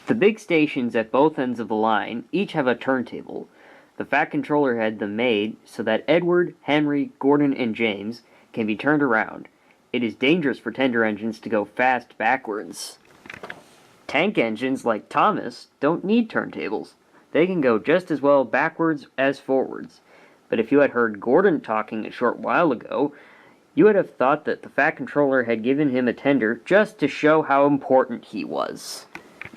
The big stations at both ends of the line each have a turntable. The Fat Controller had them made so that Edward, Henry, Gordon, and James can be turned around. It is dangerous for tender engines to go fast backwards. Tank engines like Thomas don't need turntables. They can go just as well backwards as forwards. But if you had heard Gordon talking a short while ago, you would have thought that the Fat Controller had given him a tender just to show how important he was.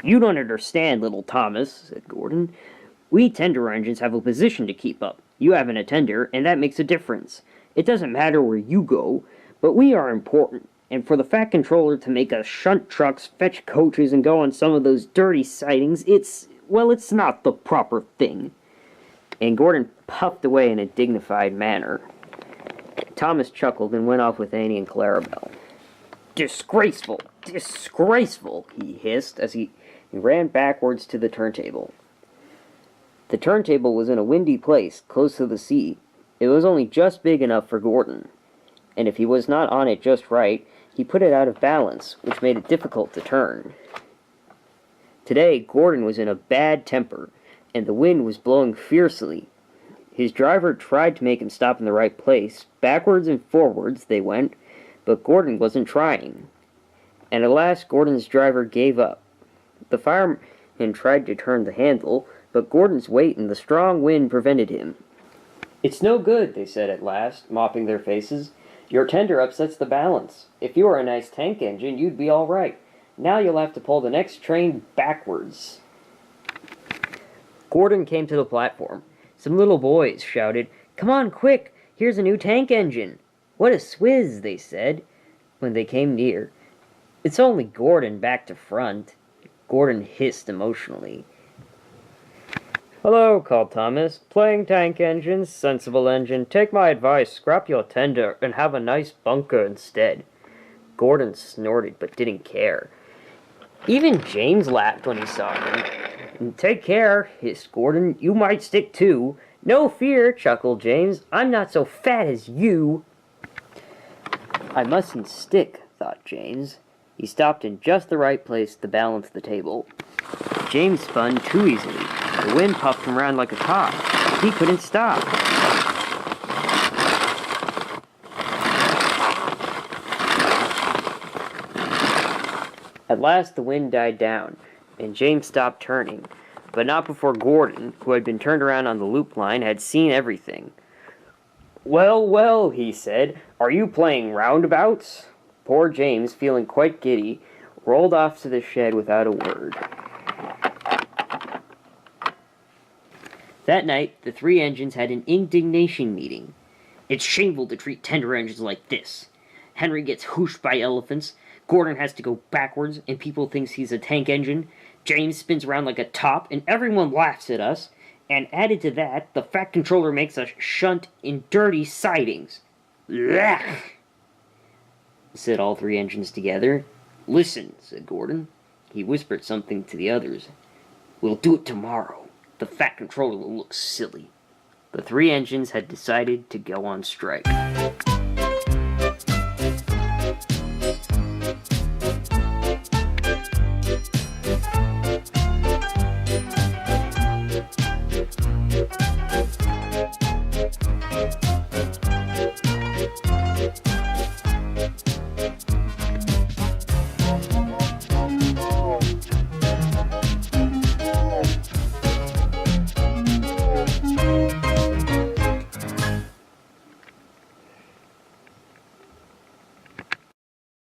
"You don't understand, little Thomas," said Gordon. "We tender engines have a position to keep up. You haven't a tender, and that makes a difference. It doesn't matter where you go, but we are important. And for the Fat Controller to make us shunt trucks, fetch coaches, and go on some of those dirty sidings, it's not the proper thing." And Gordon puffed away in a dignified manner. Thomas chuckled and went off with Annie and Clarabelle. "Disgraceful! Disgraceful!" he hissed as he ran backwards to the turntable. The turntable was in a windy place, close to the sea. It was only just big enough for Gordon, and if he was not on it just right, he put it out of balance, which made it difficult to turn. Today, Gordon was in a bad temper, and the wind was blowing fiercely. His driver tried to make him stop in the right place. Backwards and forwards they went, but Gordon wasn't trying. And at last, Gordon's driver gave up. The fireman tried to turn the handle, but Gordon's weight and the strong wind prevented him. "It's no good," they said at last, mopping their faces. "Your tender upsets the balance. If you were a nice tank engine, you'd be all right. Now you'll have to pull the next train backwards." Gordon came to the platform. Some little boys shouted, "Come on, quick! Here's a new tank engine!" "What a swizz!" they said when they came near. "It's only Gordon back to front." Gordon hissed emotionally. "Hello," called Thomas. "Playing tank engines, sensible engine. Take my advice, scrap your tender, and have a nice bunker instead." Gordon snorted, but didn't care. Even James laughed when he saw him. "Take care," hissed Gordon. "You might stick too." "No fear," chuckled James. "I'm not so fat as you." "I mustn't stick," thought James. He stopped in just the right place to balance the table. James spun too easily. The wind puffed him around like a top. He couldn't stop. At last the wind died down, and James stopped turning, but not before Gordon, who had been turned around on the loop line, had seen everything. "Well, well," he said, "are you playing roundabouts?" Poor James, feeling quite giddy, rolled off to the shed without a word. That night, the three engines had an indignation meeting. "It's shameful to treat tender engines like this. Henry gets whooshed by elephants, Gordon has to go backwards, and people thinks he's a tank engine. James spins around like a top, and everyone laughs at us. And added to that, the Fat Controller makes us shunt in dirty sidings. Blech!" said all three engines together. "Listen," said Gordon. He whispered something to the others. "We'll do it tomorrow. The Fat Controller will look silly." The three engines had decided to go on strike.